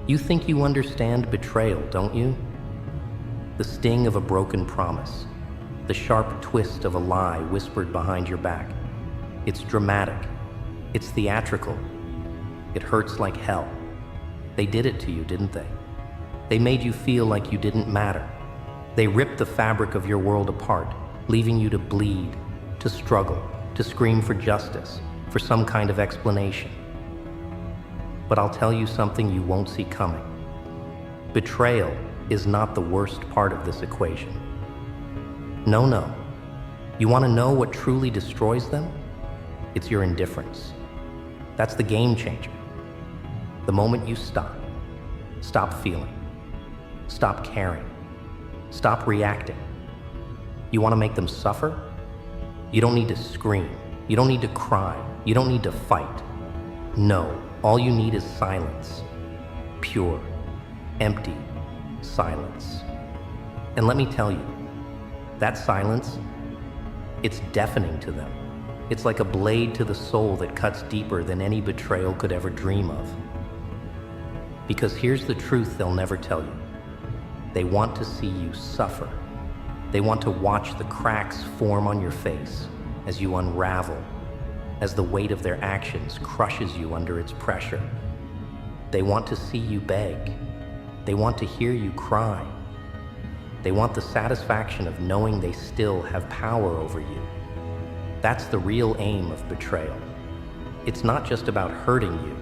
You think you understand betrayal, don't you? The sting of a broken promise, the sharp twist of a lie whispered behind your back. It's dramatic. It's theatrical. It hurts like hell. They did it to you, didn't they? They made you feel like you didn't matter. They ripped the fabric of your world apart, leaving you to bleed, to struggle, to scream for justice, for some kind of explanation. But I'll tell you something you won't see coming. Betrayal is not the worst part of this equation. No. You want to know what truly destroys them? It's your indifference. That's the game changer. The moment you stop feeling, stop caring, stop reacting. You want to make them suffer? You don't need to scream. You don't need to cry. You don't need to fight. No, all you need is silence. Pure, empty silence. And let me tell you, that silence, it's deafening to them. It's like a blade to the soul that cuts deeper than any betrayal could ever dream of. Because here's the truth they'll never tell you. They want to see you suffer. They want to watch the cracks form on your face as you unravel, as the weight of their actions crushes you under its pressure. They want to see you beg. They want to hear you cry. They want the satisfaction of knowing they still have power over you. That's the real aim of betrayal. It's not just about hurting you.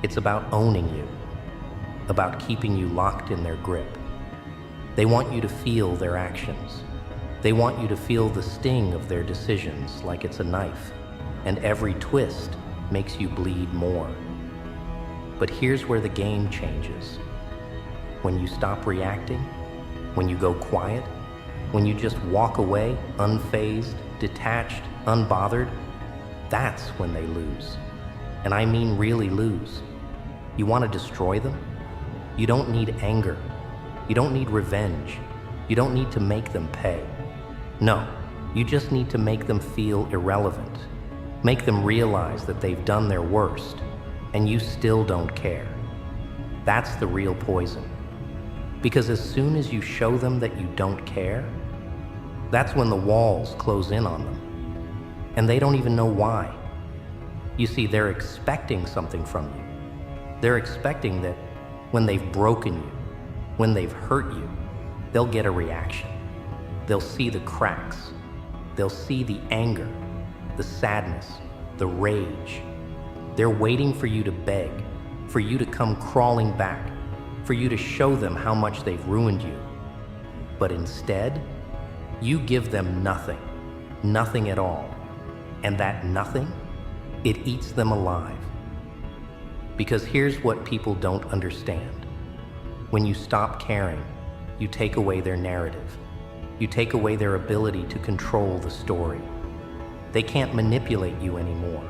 It's about owning you, about keeping you locked in their grip. They want you to feel their actions. They want you to feel the sting of their decisions like it's a knife, and every twist makes you bleed more. But here's where the game changes. When you stop reacting, when you go quiet, when you just walk away, unfazed, detached, unbothered, that's when they lose. And I mean really lose. You want to destroy them? You don't need anger. You don't need revenge. You don't need to make them pay. No, you just need to make them feel irrelevant. Make them realize that they've done their worst, and you still don't care. That's the real poison. Because as soon as you show them that you don't care, that's when the walls close in on them. And they don't even know why. You see, they're expecting something from you. They're expecting that when they've broken you, when they've hurt you, they'll get a reaction. They'll see the cracks. They'll see the anger, the sadness, the rage. They're waiting for you to beg, for you to come crawling back, for you to show them how much they've ruined you. But instead, you give them nothing, nothing at all. And that nothing, it eats them alive. Because here's what people don't understand. When you stop caring, you take away their narrative. You take away their ability to control the story. They can't manipulate you anymore.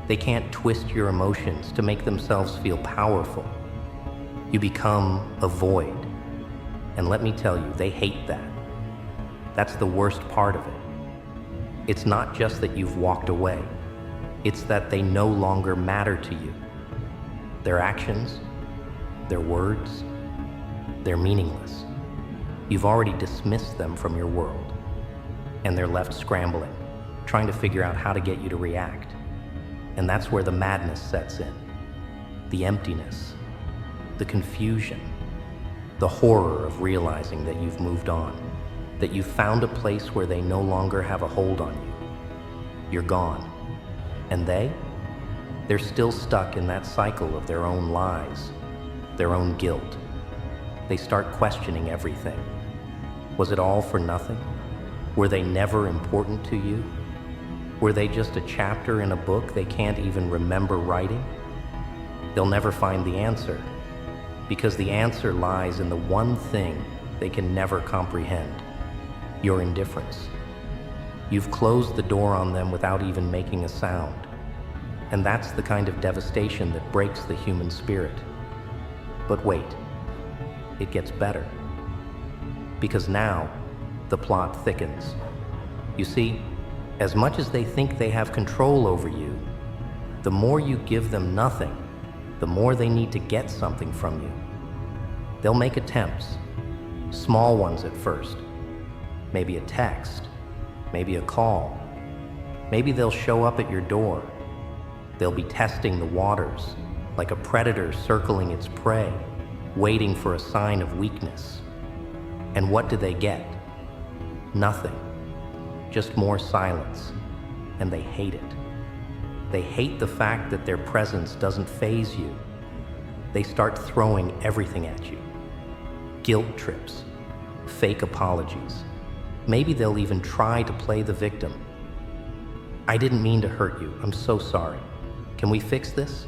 They can't twist your emotions to make themselves feel powerful. You become a void. And let me tell you, they hate that. That's the worst part of it. It's not just that you've walked away. It's that they no longer matter to you. Their actions, their words, they're meaningless. You've already dismissed them from your world, and they're left scrambling, trying to figure out how to get you to react. And that's where the madness sets in. The emptiness, the confusion, the horror of realizing that you've moved on, that you've found a place where they no longer have a hold on you. You're gone. And they're still stuck in that cycle of their own lies, their own guilt. They start questioning everything. Was it all for nothing? Were they never important to you? Were they just a chapter in a book they can't even remember writing? They'll never find the answer, because the answer lies in the one thing they can never comprehend: your indifference. You've closed the door on them without even making a sound. And that's the kind of devastation that breaks the human spirit. But wait, it gets better. Because now, the plot thickens. You see, as much as they think they have control over you, the more you give them nothing, the more they need to get something from you. They'll make attempts, small ones at first. Maybe a text, maybe a call. Maybe they'll show up at your door. They'll be testing the waters, like a predator circling its prey, waiting for a sign of weakness. And what do they get? Nothing. Just more silence. And they hate it. They hate the fact that their presence doesn't faze you. They start throwing everything at you. Guilt trips, fake apologies. Maybe they'll even try to play the victim. I didn't mean to hurt you. I'm so sorry. Can we fix this?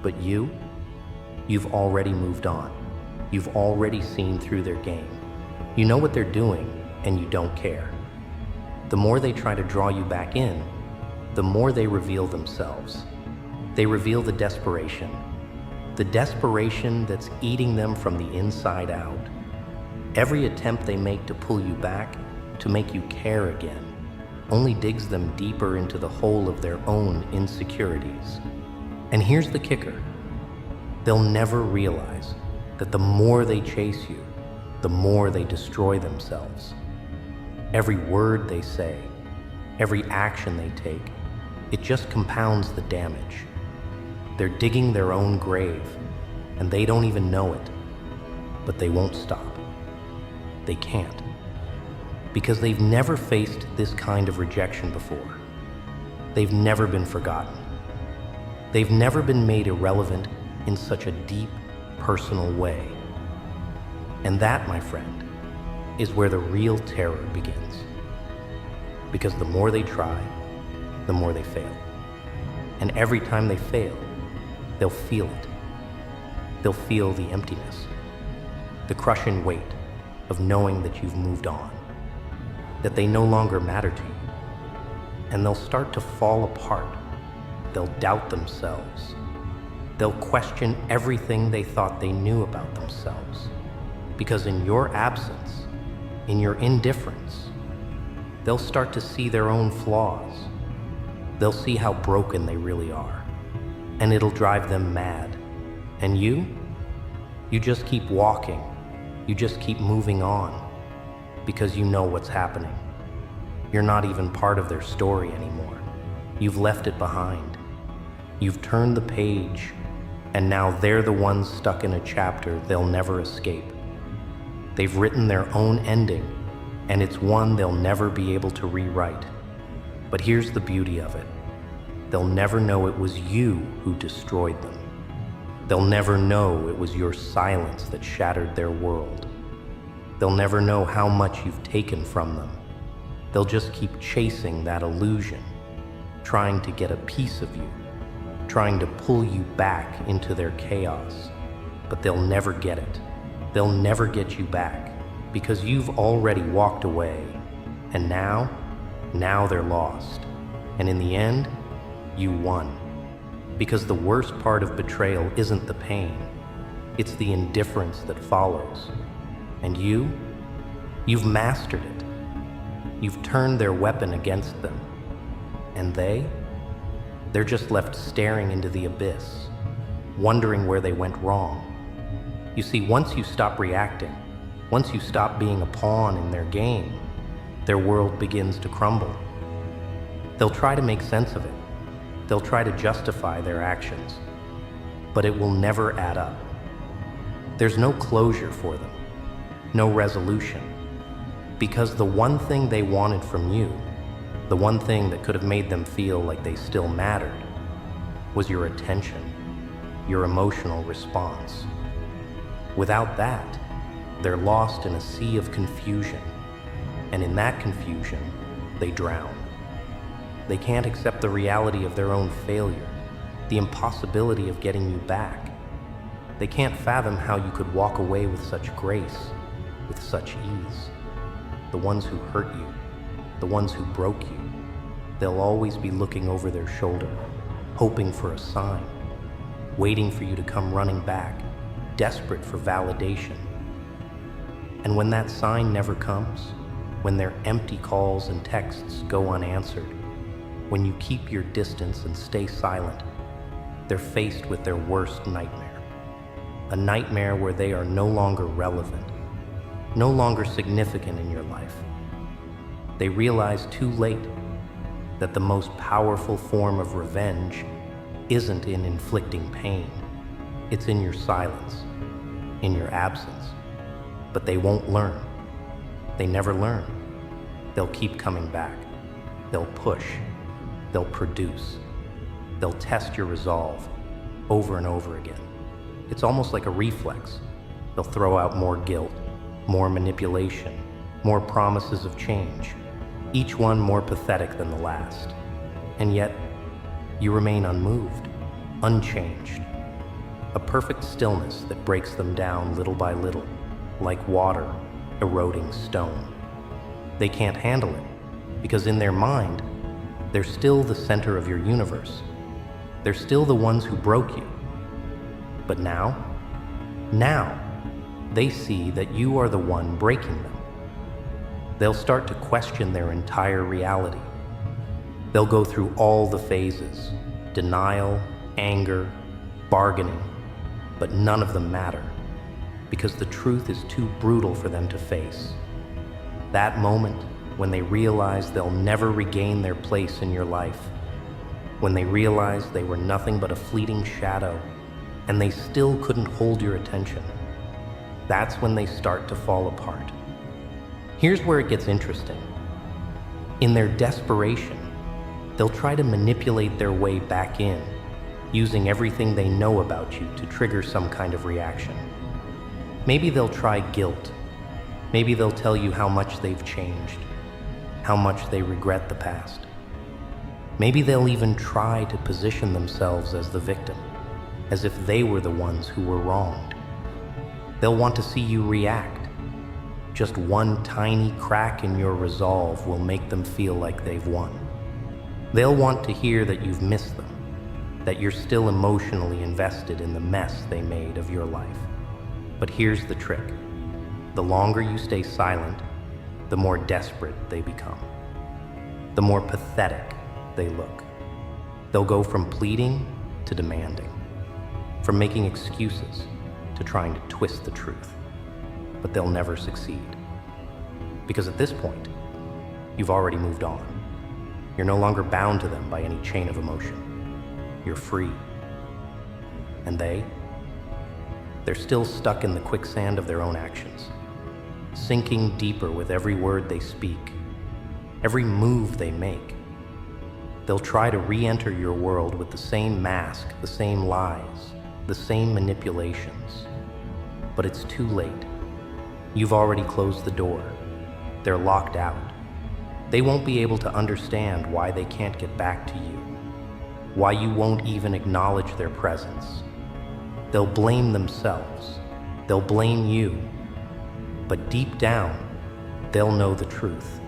But you've already moved on. You've already seen through their game. You know what they're doing, and you don't care. The more they try to draw you back in, the more they reveal themselves. They reveal the desperation that's eating them from the inside out. Every attempt they make to pull you back, to make you care again, only digs them deeper into the hole of their own insecurities. And here's the kicker. They'll never realize that the more they chase you, the more they destroy themselves. Every word they say, every action they take, it just compounds the damage. They're digging their own grave, and they don't even know it, but they won't stop. They can't, because they've never faced this kind of rejection before. They've never been forgotten. They've never been made irrelevant in such a deep, personal way. And that, my friend, is where the real terror begins. Because the more they try, the more they fail. And every time they fail, they'll feel it. They'll feel the emptiness, the crushing weight of knowing that you've moved on, that they no longer matter to you. And they'll start to fall apart. They'll doubt themselves. They'll question everything they thought they knew about themselves. Because in your absence, in your indifference, they'll start to see their own flaws. They'll see how broken they really are. And it'll drive them mad. And you just keep walking. You just keep moving on. Because you know what's happening. You're not even part of their story anymore. You've left it behind. You've turned the page, and now they're the ones stuck in a chapter they'll never escape. They've written their own ending, and it's one they'll never be able to rewrite. But here's the beauty of it. They'll never know it was you who destroyed them. They'll never know it was your silence that shattered their world. They'll never know how much you've taken from them. They'll just keep chasing that illusion, trying to get a piece of you, trying to pull you back into their chaos. But they'll never get it. They'll never get you back, because you've already walked away. And now they're lost. And in the end, you won. Because the worst part of betrayal isn't the pain, it's the indifference that follows. And you've mastered it. You've turned their weapon against them. And they're just left staring into the abyss, wondering where they went wrong. You see, once you stop reacting, once you stop being a pawn in their game, their world begins to crumble. They'll try to make sense of it. They'll try to justify their actions, but it will never add up. There's no closure for them, no resolution, because the one thing they wanted from you, the one thing that could have made them feel like they still mattered, was your attention, your emotional response. Without that, they're lost in a sea of confusion, and in that confusion, they drown. They can't accept the reality of their own failure, the impossibility of getting you back. They can't fathom how you could walk away with such grace, with such ease. The ones who hurt you, the ones who broke you, they'll always be looking over their shoulder, hoping for a sign, waiting for you to come running back, desperate for validation. And when that sign never comes, when their empty calls and texts go unanswered, when you keep your distance and stay silent, they're faced with their worst nightmare. A nightmare where they are no longer relevant, no longer significant in your life. They realize too late that the most powerful form of revenge isn't in inflicting pain. It's in your silence, in your absence. But they won't learn. They never learn. They'll keep coming back. They'll push. They'll produce. They'll test your resolve over and over again. It's almost like a reflex. They'll throw out more guilt, more manipulation, more promises of change, each one more pathetic than the last. And yet, you remain unmoved, unchanged. A perfect stillness that breaks them down little by little, like water eroding stone. They can't handle it, because in their mind, they're still the center of your universe. They're still the ones who broke you. But now, they see that you are the one breaking them. They'll start to question their entire reality. They'll go through all the phases: denial, anger, bargaining, but none of them matter, because the truth is too brutal for them to face. That moment when they realize they'll never regain their place in your life, when they realize they were nothing but a fleeting shadow and they still couldn't hold your attention, that's when they start to fall apart. Here's where it gets interesting. In their desperation, they'll try to manipulate their way back in, using everything they know about you to trigger some kind of reaction. Maybe they'll try guilt. Maybe they'll tell you how much they've changed, how much they regret the past. Maybe they'll even try to position themselves as the victim, as if they were the ones who were wronged. They'll want to see you react. Just one tiny crack in your resolve will make them feel like they've won. They'll want to hear that you've missed them, that you're still emotionally invested in the mess they made of your life. But here's the trick. The longer you stay silent, the more desperate they become. The more pathetic they look. They'll go from pleading to demanding, from making excuses to trying to twist the truth. But they'll never succeed. Because at this point, you've already moved on. You're no longer bound to them by any chain of emotion. You're free. And they're still stuck in the quicksand of their own actions, sinking deeper with every word they speak, every move they make. They'll try to re-enter your world with the same mask, the same lies, the same manipulations. But it's too late. You've already closed the door. They're locked out. They won't be able to understand why they can't get back to you, why you won't even acknowledge their presence. They'll blame themselves. They'll blame you. But deep down, they'll know the truth.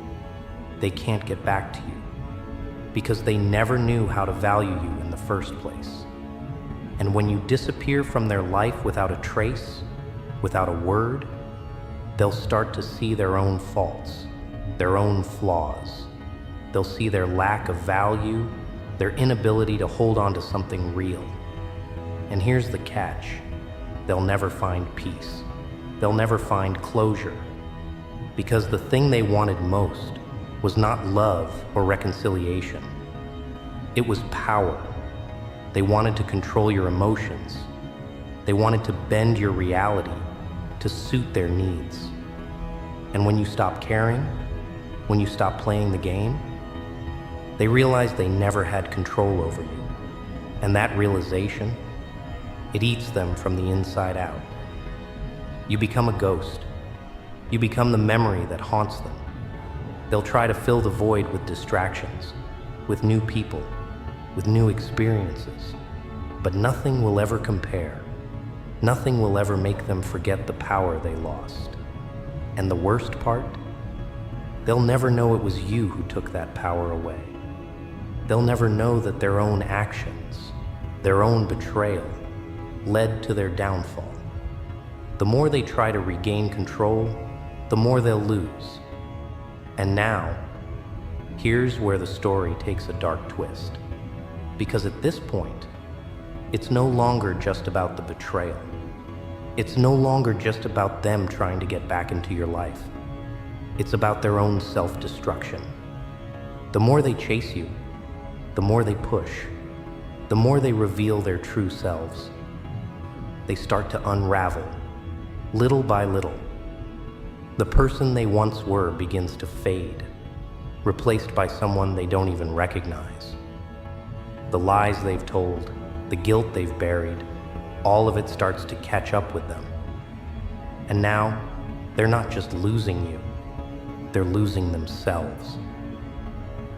They can't get back to you because they never knew how to value you in the first place. And when you disappear from their life without a trace, without a word, they'll start to see their own faults, their own flaws. They'll see their lack of value, their inability to hold on to something real. And here's the catch. They'll never find peace. They'll never find closure. Because the thing they wanted most was not love or reconciliation. It was power. They wanted to control your emotions. They wanted to bend your reality to suit their needs. And when you stop caring, when you stop playing the game, they realize they never had control over you. And that realization, it eats them from the inside out. You become a ghost. You become the memory that haunts them. They'll try to fill the void with distractions, with new people, with new experiences. But nothing will ever compare. Nothing will ever make them forget the power they lost. And the worst part? They'll never know it was you who took that power away. They'll never know that their own actions, their own betrayal, led to their downfall. The more they try to regain control, the more they'll lose. And now, here's where the story takes a dark twist. Because at this point, It's no longer just about the betrayal. It's no longer just about them trying to get back into your life. It's about their own self-destruction. The more they chase you, the more they push, the more they reveal their true selves. They start to unravel, little by little. The person they once were begins to fade, replaced by someone they don't even recognize. The lies they've told, the guilt they've buried, all of it starts to catch up with them. And now, they're not just losing you, they're losing themselves.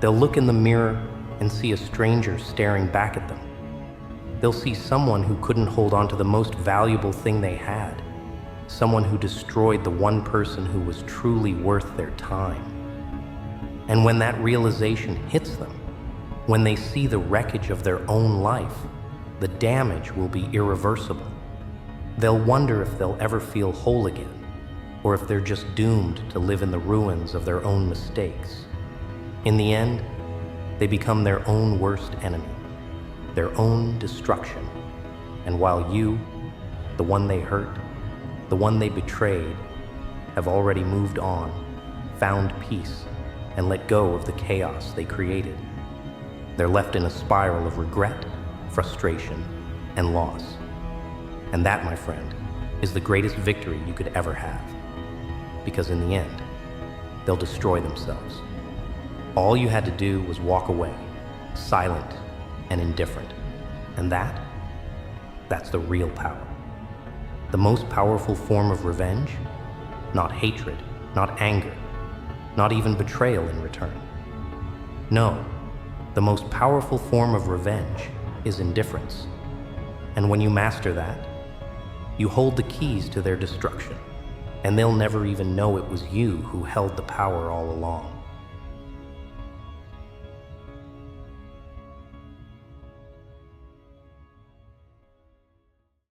They'll look in the mirror and see a stranger staring back at them. They'll see someone who couldn't hold on to the most valuable thing they had, someone who destroyed the one person who was truly worth their time. And when that realization hits them, when they see the wreckage of their own life, the damage will be irreversible. They'll wonder if they'll ever feel whole again, or if they're just doomed to live in the ruins of their own mistakes. In the end, they become their own worst enemy, their own destruction. And while you, the one they hurt, the one they betrayed, have already moved on, found peace, and let go of the chaos they created, they're left in a spiral of regret, frustration, and loss. And that, my friend, is the greatest victory you could ever have. Because in the end, they'll destroy themselves. All you had to do was walk away, silent and indifferent. And that's the real power. The most powerful form of revenge? Not hatred, not anger, not even betrayal in return. No, the most powerful form of revenge is indifference. And when you master that, you hold the keys to their destruction, and they'll never even know it was you who held the power all along.